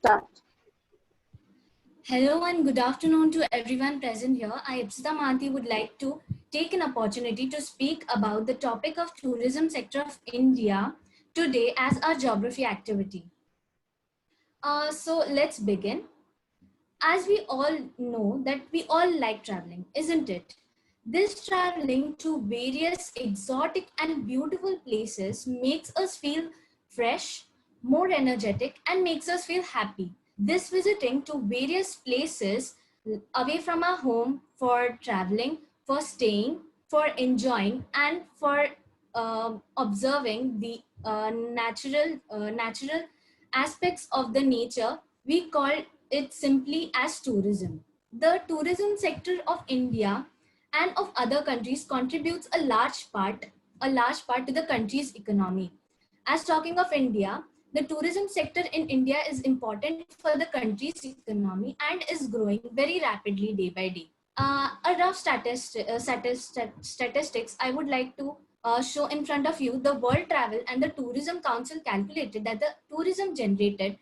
start. Hello and good afternoon to everyone present here. I, Ipsita Mahanti, would like to take an opportunity to speak about the topic of tourism sector of India today as our geography activity. So let's begin. As we all know that we all like traveling, isn't it? This traveling to various exotic and beautiful places makes us feel fresh, more energetic, and makes us feel happy. This visiting to various places away from our home for traveling, for staying, for enjoying, and for observing the natural aspects of the nature, we call it simply as tourism. The tourism sector of India and of other countries contributes a large part to the country's economy. As talking of India, the tourism sector in India is important for the country's economy and is growing very rapidly day by day. A rough statistics I would like to show in front of you. The World Travel and the Tourism Council calculated that the tourism generated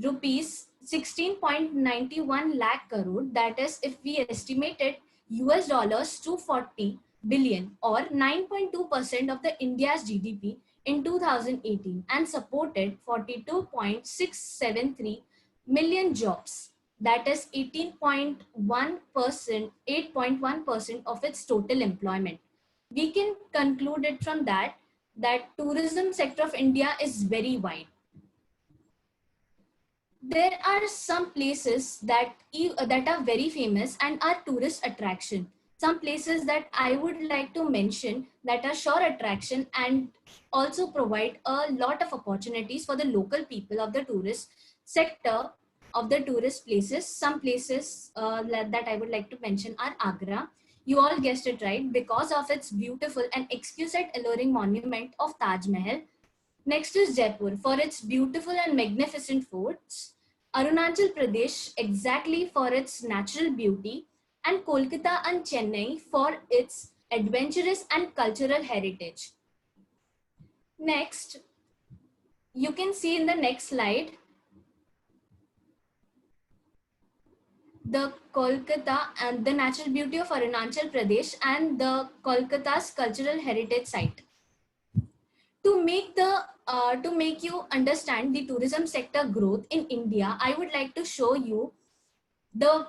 rupees 16.91 lakh crore, that is, if we estimated US dollars 240 billion or 9.2% of the India's GDP in 2018, and supported 42.673 million jobs, that is 18.1%, 8.1% of its total employment. We can conclude it from that tourism sector of India is very wide. There are some places that are very famous and are tourist attraction. Some places that I would like to mention that are sure attraction and also provide a lot of opportunities for the local people of the tourist sector of the tourist places. Some places that I would like to mention are Agra. You all guessed it right, because of its beautiful and exquisite alluring monument of Taj Mahal. Next is Jaipur for its beautiful and magnificent forts, Arunachal Pradesh exactly for its natural beauty, and Kolkata and Chennai for its adventurous and cultural heritage. Next, you can see in the next slide the Kolkata and the natural beauty of Arunachal Pradesh and the Kolkata's cultural heritage site. To make you understand the tourism sector growth in India, I would like to show you the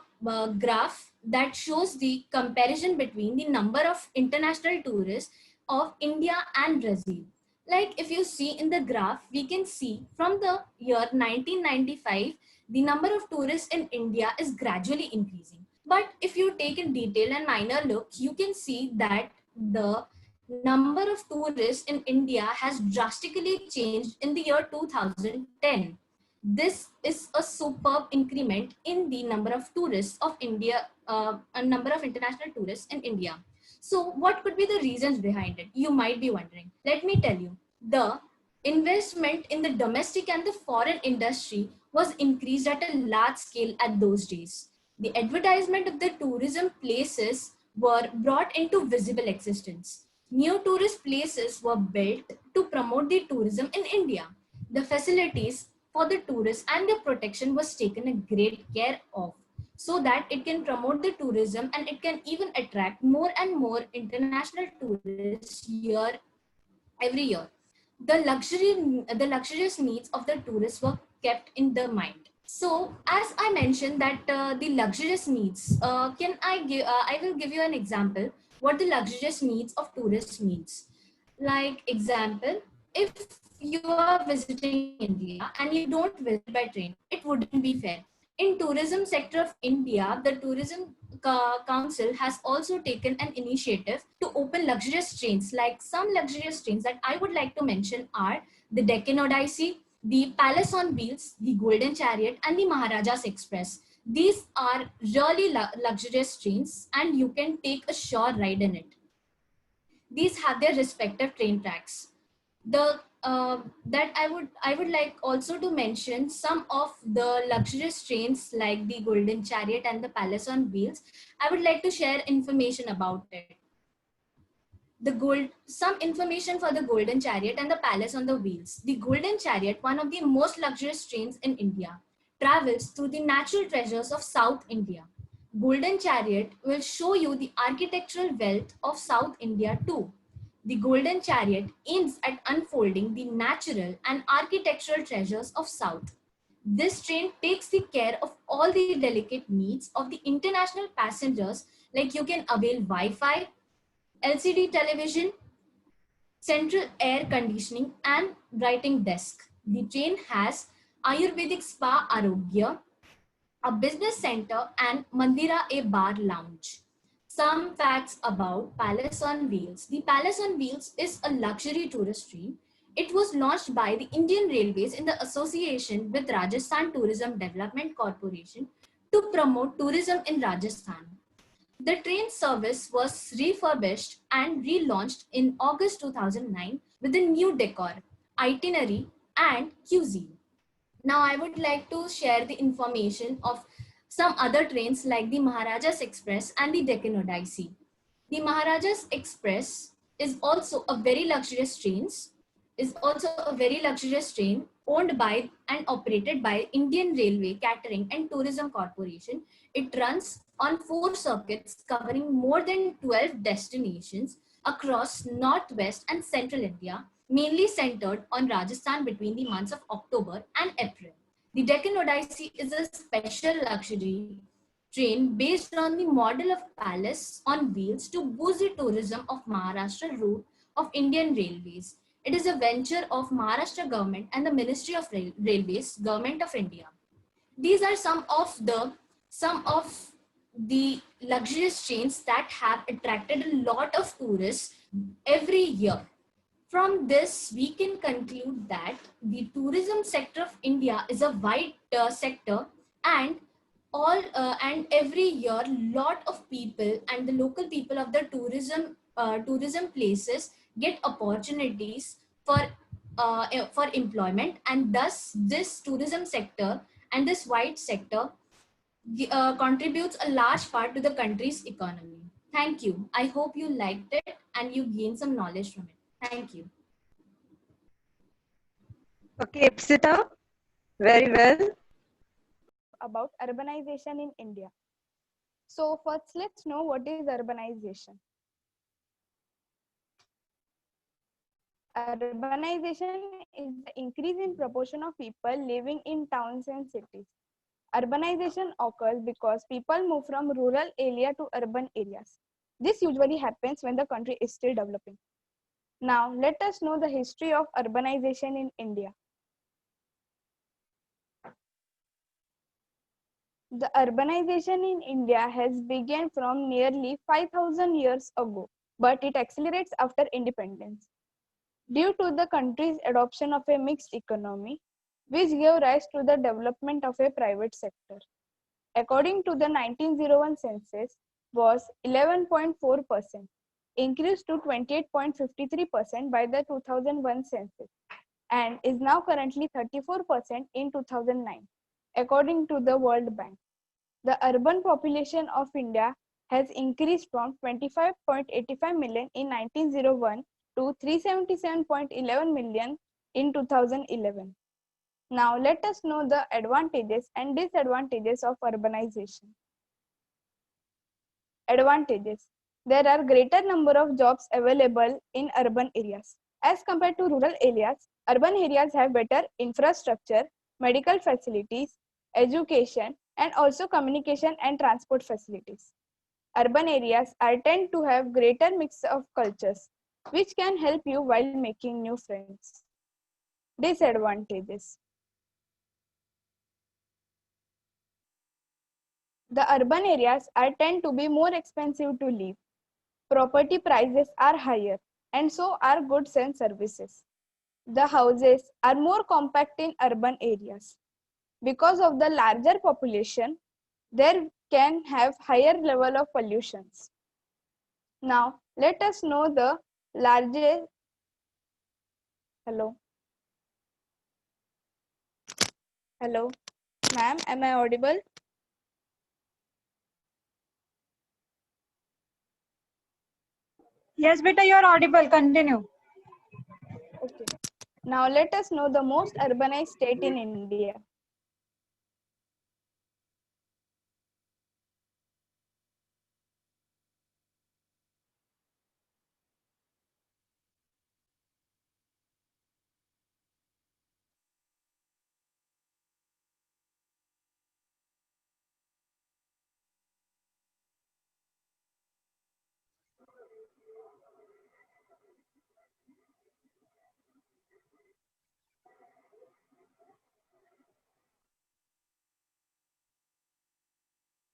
graph that shows the comparison between the number of international tourists of India and Brazil. Like if you see in the graph, we can see from the year 1995, the number of tourists in India is gradually increasing. But if you take in detail and minor look, you can see that the number of tourists in India has drastically changed in the year 2010. This is a superb increment in the number of tourists of India, a number of international tourists in India. So what could be the reasons behind it? You might be wondering. Let me tell you. The investment in the domestic and the foreign industry was increased at a large scale at those days. The advertisement of the tourism places were brought into visible existence. New tourist places were built to promote the tourism in India. The facilities for the tourists and their protection was taken a great care of, so that it can promote the tourism and it can even attract more and more international tourists every year. The luxurious needs of the tourists were kept in the mind. So, as I mentioned that the luxurious needs, I will give you an example what the luxurious needs of tourists means. Like example, if you are visiting India and you don't visit by train, it wouldn't be fair. In tourism sector of India, the tourism council has also taken an initiative to open luxurious trains. Like some luxurious trains that I would like to mention are the Deccan Odyssey, the Palace on Wheels, the Golden Chariot, and the Maharajas Express. These are really luxurious trains, and you can take a sure ride in it. These have their respective train tracks. The that I would like also to mention some of the luxurious trains like the Golden Chariot and the Palace on Wheels. I would like to share information about it. Some information for the Golden Chariot and the Palace on the Wheels. The Golden Chariot, one of the most luxurious trains in India. travels through the natural treasures of South India. Golden Chariot will show you the architectural wealth of South India too. The Golden Chariot aims at unfolding the natural and architectural treasures of South. This train takes the care of all the delicate needs of the international passengers, like you can avail Wi-Fi, LCD television, central air conditioning and writing desk. The train has Ayurvedic Spa Arogya, a business center and Mandira a bar lounge. Some facts about Palace on Wheels. The Palace on Wheels is a luxury tourist train. It was launched by the Indian Railways in the association with Rajasthan Tourism Development Corporation to promote tourism in Rajasthan. The train service was refurbished and relaunched in August 2009 with a new decor, itinerary, and cuisine. Now, I would like to share the information of some other trains like the Maharajas Express and the Deccan Odyssey. The Maharajas Express is also a very luxurious train owned by and operated by Indian Railway Catering and Tourism Corporation. It runs on 4 circuits covering more than 12 destinations across northwest and central India, mainly centered on Rajasthan between the months of October and April. The Deccan Odyssey is a special luxury train based on the model of Palace on Wheels to boost the tourism of Maharashtra route of Indian Railways. It is a venture of Maharashtra government and the Ministry of Railways, Government of India. These are some of the luxurious trains that have attracted a lot of tourists every year. From this, we can conclude that the tourism sector of India is a wide sector, and every year, lot of people and the local people of the tourism places get opportunities for employment, and thus this tourism sector and this wide sector contributes a large part to the country's economy. Thank you. I hope you liked it and you gained some knowledge from it. Thank you. Okay, Ipsita, very well. About urbanization in India. So first, let's know what is urbanization. Urbanization is the increase in proportion of people living in towns and cities. Urbanization occurs because people move from rural area to urban areas. This usually happens when the country is still developing. Now, let us know the history of urbanization in India. The urbanization in India has begun from nearly 5,000 years ago, but it accelerates after independence. Due to the country's adoption of a mixed economy, which gave rise to the development of a private sector. According to the 1901 census, was 11.4%, increased to 28.53% by the 2001 census, and is now currently 34% in 2009, according to the World Bank. The urban population of India has increased from 25.85 million in 1901 to 377.11 million in 2011. Now let us know the advantages and disadvantages of urbanization. Advantages. There are greater number of jobs available in urban areas. As compared to rural areas, urban areas have better infrastructure, medical facilities, education, and also communication and transport facilities. Urban areas tend to have greater mix of cultures, which can help you while making new friends. Disadvantages. The urban areas tend to be more expensive to live. Property prices are higher, and so are goods and services. The houses are more compact in urban areas. Because of the larger population, there can have higher level of pollutions. Now, let us know the largest. Hello. Hello. Ma'am, am I audible? Yes, beta, you are audible. Continue. Okay. Now, let us know the most urbanized state in India.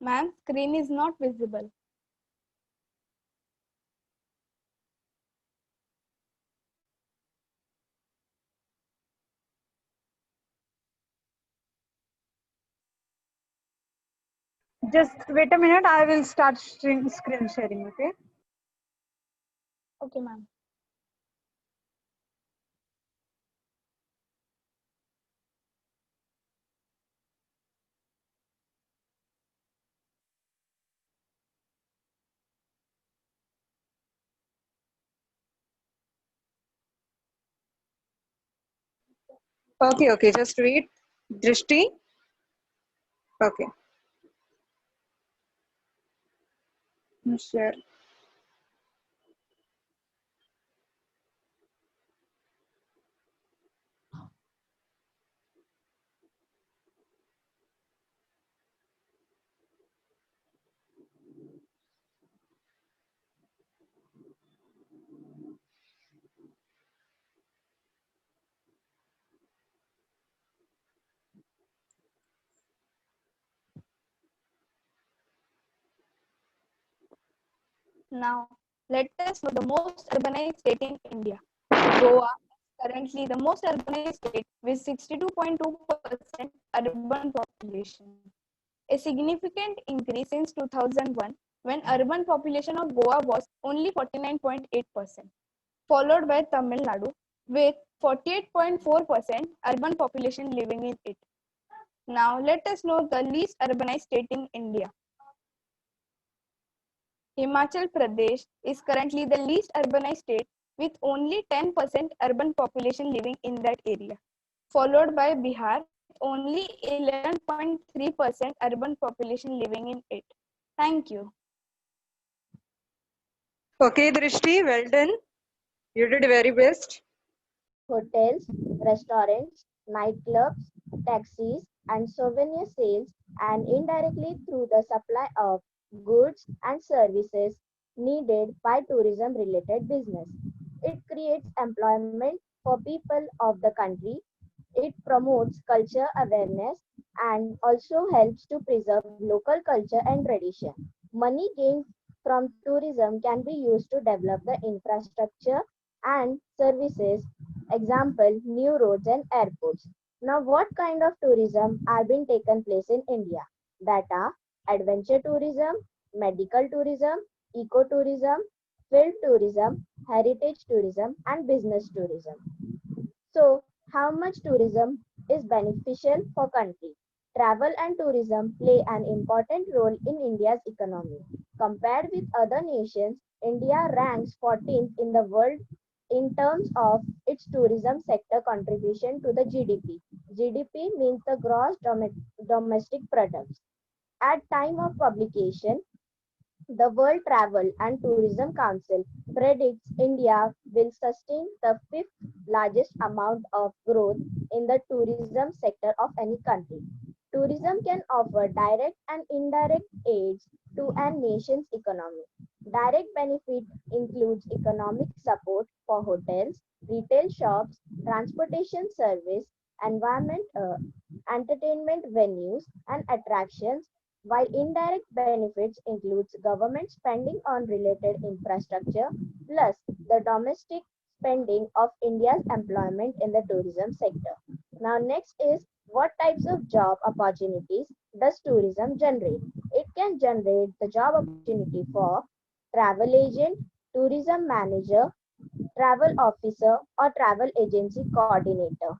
Ma'am, screen is not visible. Just wait a minute. I will start screen sharing. Okay. Okay, ma'am. Okay. Okay. Just wait. Drishti. Okay. Share. Now, let us know the most urbanized state in India. Goa is currently the most urbanized state with 62.2% urban population. A significant increase since 2001 when urban population of Goa was only 49.8%, followed by Tamil Nadu with 48.4% urban population living in it. Now let us know the least urbanized state in India. Himachal Pradesh is currently the least urbanized state with only 10% urban population living in that area, followed by Bihar with only 11.3% urban population living in it. Thank you. Okay, Drishti. Well done. You did very best. Hotels, restaurants, nightclubs, taxis, and souvenir sales, and indirectly through the supply of goods and services needed by tourism related business. It creates employment for people of the country. It promotes culture awareness and also helps to preserve local culture and tradition. Money gained from tourism can be used to develop the infrastructure and services, example, new roads and airports. Now, what kind of tourism are being taken place in India? That are adventure tourism, medical tourism, ecotourism, field tourism, heritage tourism, and business tourism. So, how much tourism is beneficial for country? Travel and tourism play an important role in India's economy. Compared with other nations, India ranks 14th in the world in terms of its tourism sector contribution to the GDP. GDP means the gross domestic product. At time of publication, the World Travel and Tourism Council predicts India will sustain the fifth largest amount of growth in the tourism sector of any country. Tourism can offer direct and indirect aids to a nation's economy. Direct benefit includes economic support for hotels, retail shops, transportation service, environment, entertainment venues, and attractions, while indirect benefits includes government spending on related infrastructure plus the domestic spending of India's employment in the tourism sector. Now next is what types of job opportunities does tourism generate? It can generate the job opportunity for travel agent, tourism manager, travel officer or travel agency coordinator,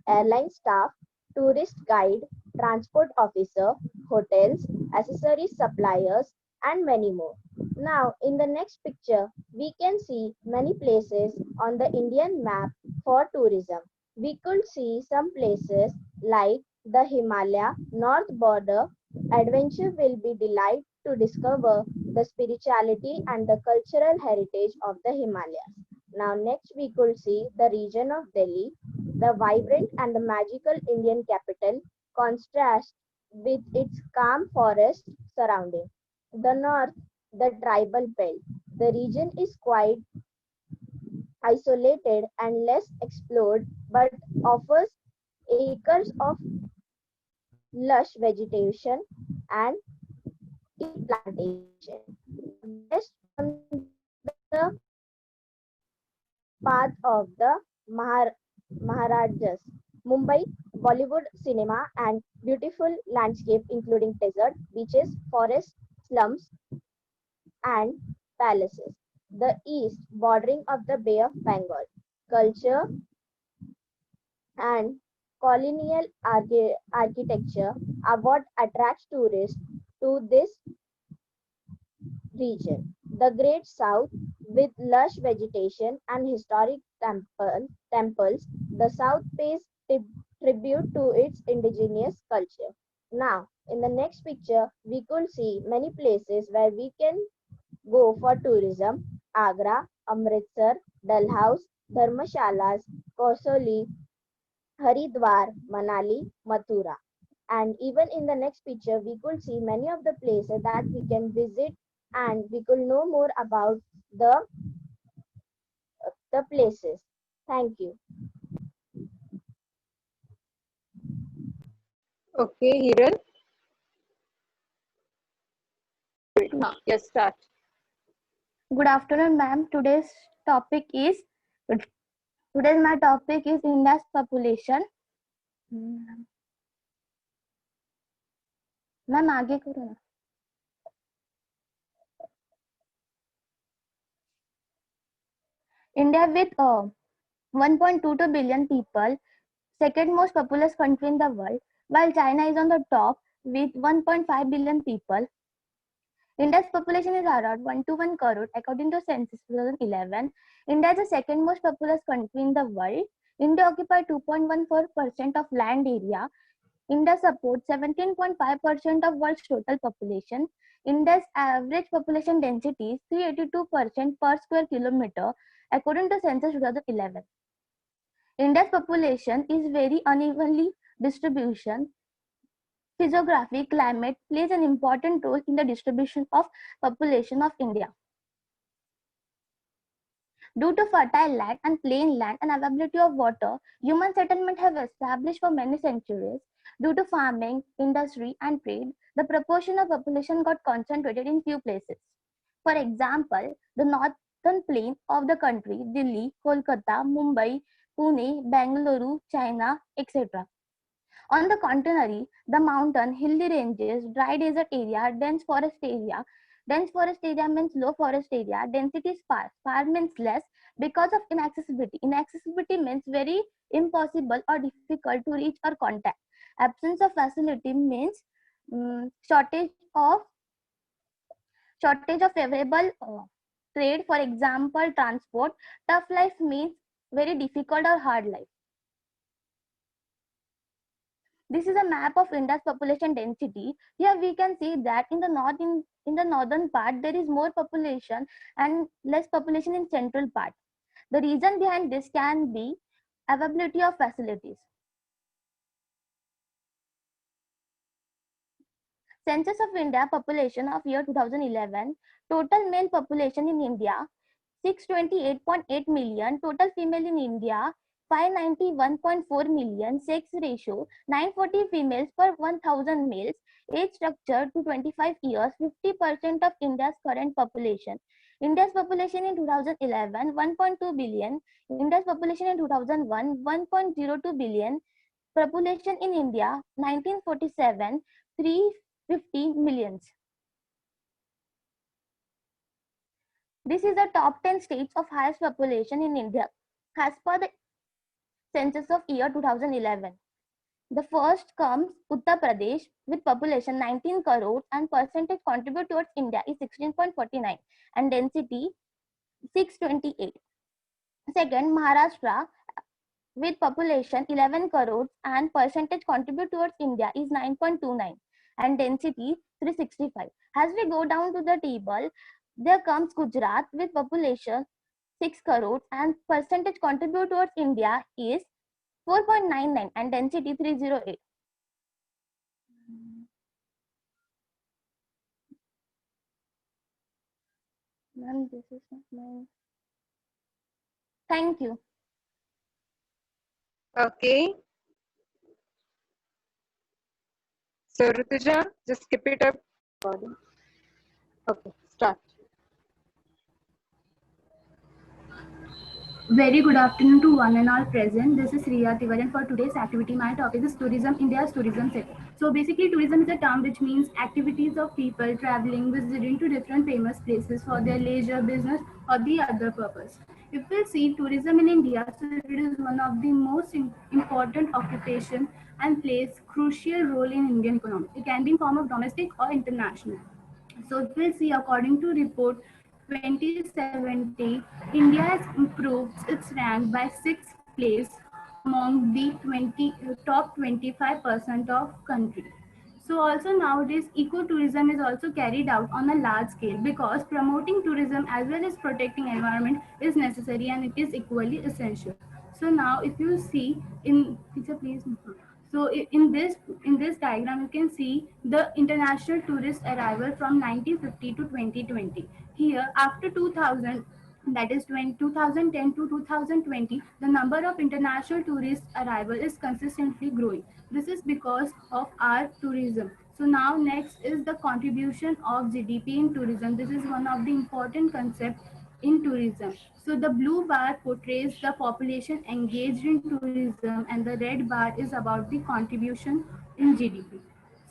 airline staff, tourist guide, transport officer, hotels, accessories suppliers, and many more. Now, in the next picture, we can see many places on the Indian map for tourism. We could see some places like the Himalaya North Border. Adventure will be delight to discover the spirituality and the cultural heritage of the Himalayas. Now, next we could see the region of Delhi, the vibrant and the magical Indian capital contrasts with its calm forest surrounding. The north, the tribal belt. The region is quite isolated and less explored but offers acres of lush vegetation and tea plantation. Based on the path of the Maharajas. Mumbai, Bollywood cinema and beautiful landscape including desert, beaches, forests, slums and palaces. The east, bordering of the Bay of Bengal. Culture and colonial architecture are what attracts tourists to this region. The Great South, with lush vegetation and historic temples, the South pays tribute to its indigenous culture. Now, in the next picture, we could see many places where we can go for tourism: Agra, Amritsar, Dalhouse, Dharmashalas, Kausoli, Haridwar, Manali, Mathura. And even in the next picture, we could see many of the places that we can visit and we could know more about the places. Thank you. Okay, Hiran. Yes, start. Good afternoon, ma'am. Today's my topic is India's population. Ma'am आगे करो ना. India with 1.22 billion people, second most populous country in the world, while China is on the top with 1.5 billion people. India's population is around 121 crore according to census 2011. India is the second most populous country in the world. India occupies 2.14% of land area. India supports 17.5% of world's total population. India's average population density is 382% per square kilometer according to census 2011. India's population is very unevenly distribution. Physiography, climate plays an important role in the distribution of population of India. Due to fertile land and plain land and availability of water, human settlement have established for many centuries. Due to farming, industry and trade, the proportion of population got concentrated in few places. For example, the northern plain of the country, Delhi, Kolkata, Mumbai, Pune, Bangalore, China, etc. On the contrary, the mountain, hilly ranges, dry desert area, dense forest area. Dense forest area means low forest area. Density is sparse. Sparse means less because of inaccessibility. Inaccessibility means very impossible or difficult to reach or contact. Absence of facility means shortage of favorable trade. For example, transport. Tough life means very difficult or hard life. This is a map of India's population density. Here we can see that in the northern part there is more population and less population in central part. The reason behind this can be availability of facilities. Census of India population of year 2011. Total male population in India 628.8 million. Total female in India 591.4 million. Sex ratio 940 females per 1000 males. Age structure to 25 years. 50% of India's current population. India's population in 2011 1.2 billion. India's population in 2001 1.02 billion. Population in India 1947 350 millions. This is the top 10 states of highest population in India as per the census of year 2011. The first comes Uttar Pradesh with population 19 crores and percentage contribute towards India is 16.49 and density 628. Second, Maharashtra with population 11 crores and percentage contribute towards India is 9.29 and density 365. As we go down to the table, there comes Gujarat with population 6 crores and percentage contribute towards India is 4.99 and density 308. Ma'am, this is not my... Thank you. Okay. So Rutuja, just skip it up. Okay, start. Very good afternoon to one and all present. This is Riya Tiwari, and for today's activity, my topic is tourism, India's tourism sector. So basically, tourism is a term which means activities of people traveling, visiting to different famous places for their leisure, business, or the other purpose. If we see tourism in India, so it is one of the most important occupation and plays crucial role in Indian economy. It can be in form of domestic or international. So if we see according to report 2070, India has improved its rank by 6th place among the 20 top 25% of country. So also nowadays ecotourism is also carried out on a large scale because promoting tourism as well as protecting environment is necessary and it is equally essential. So now if you see in teacher please. So in this diagram, you can see the international tourist arrival from 1950 to 2020. Here, after 2000, that is 2010 to 2020, the number of international tourist arrival is consistently growing. This is because of our tourism. So now next is the contribution of GDP in tourism. This is one of the important concepts in tourism. So the blue bar portrays the population engaged in tourism and the red bar is about the contribution in GDP.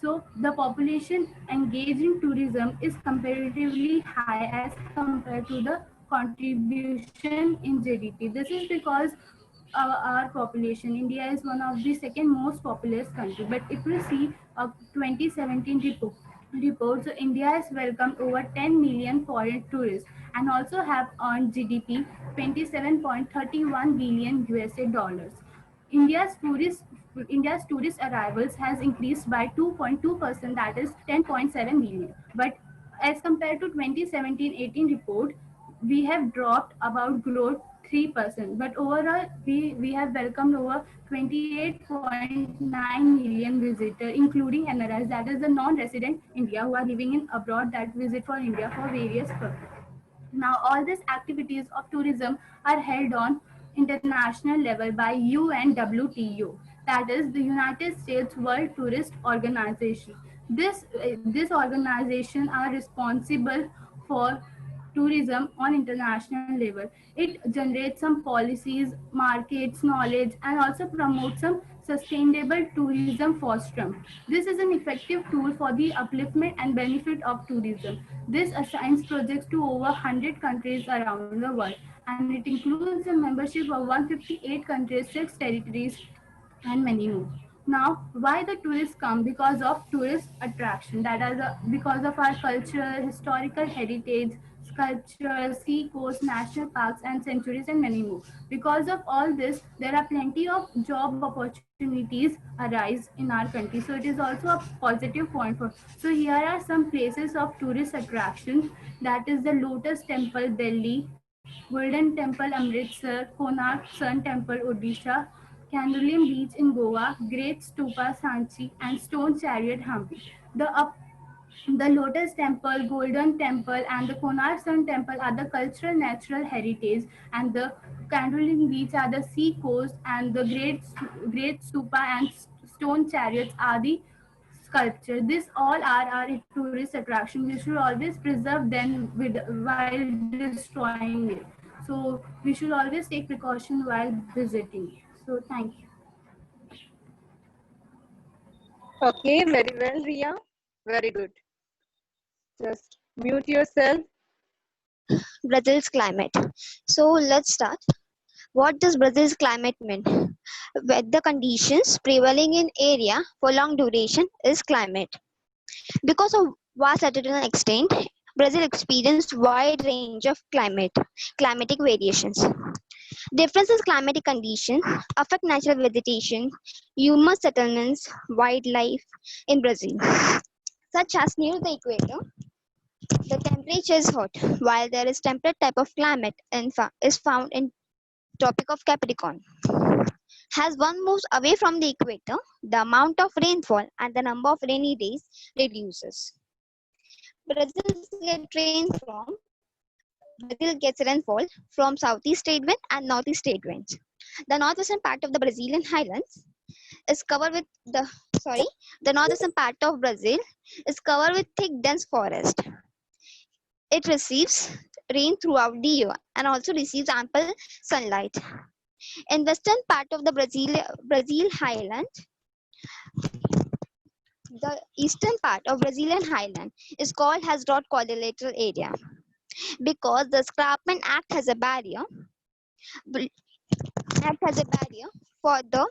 So the population engaged in tourism is comparatively high as compared to the contribution in GDP. This is because our population, India is one of the second most populous country. But if we see a 2017 report, so India has welcomed over 10 million foreign tourists and also have earned GDP 27.31 billion USA dollars. India's tourist India's tourist arrivals has increased by 2.2%, that is 10.7 million. But as compared to 2017-18 report, we have dropped about growth 3%. But overall, we have welcomed over 28.9 million visitors, including NRIs, that is the non-resident India who are living in abroad that visit for India for various purposes. Now, all these activities of tourism are held on international level by UNWTO, that is the United States World Tourist Organization. This organization are responsible for tourism on international level. It generates some policies, markets, knowledge, and also promotes some sustainable tourism fostering. This is an effective tool for the upliftment and benefit of tourism. This assigns projects to over 100 countries around the world, and it includes the membership of 158 countries, 6 territories, and many more. Now, why the tourists come? Because of tourist attraction. That is because of our cultural, historical heritage, sculptures, sea coast, national parks, and sanctuaries, and many more. Because of all this, there are plenty of job opportunities arise in our country. So it is also a positive point for. So here are some places of tourist attraction. That is the Lotus Temple, Delhi, Golden Temple, Amritsar, Konark Sun Temple, Odisha, Candolim Beach in Goa, Great Stupa Sanchi, and Stone Chariot Hampi. The Lotus Temple, Golden Temple, and the Konark Sun Temple are the cultural natural heritage, and the Candolim Beach are the sea coast, and the Great Stupa and Stone Chariots are the sculpture. This all are our tourist attraction. We should always preserve them while destroying it. So we should always take precaution while visiting. So thank you. Okay, very well, Riya. Very good. Just mute yourself. Brazil's climate. So let's start. What does Brazil's climate mean? Weather conditions prevailing in area for long duration is climate. Because of vast latitudinal extent, Brazil experienced wide range of climatic variations. Differences climatic conditions affect natural vegetation, human settlements, wildlife in Brazil, such as near the equator. The temperature is hot, while there is temperate type of climate is found in Tropic of Capricorn. As one moves away from the equator, the amount of rainfall and the number of rainy days reduces. Brazil gets rainfall from southeast trade wind and northeast trade winds. The northwestern part of the Brazilian highlands is covered with the northwestern part of Brazil is covered with thick dense forest. It receives rain throughout the year and also receives ample sunlight. In western part of the Brazil highland, the eastern part of Brazilian highland is called as drought quadrilateral area because the escarpment act as a barrier for the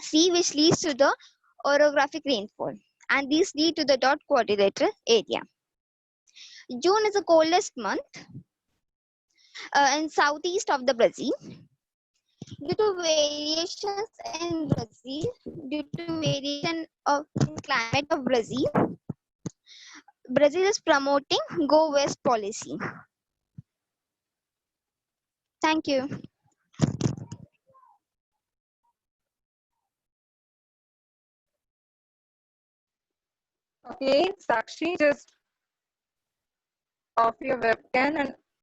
sea, which leads to the orographic rainfall, and these lead to the drought quadrilateral area. June is the coldest month in southeast of the Brazil. Due to variations in Brazil, due to variation of climate of Brazil, Brazil is promoting Go West policy. Thank you. Okay, Sakshi, just off your webcam and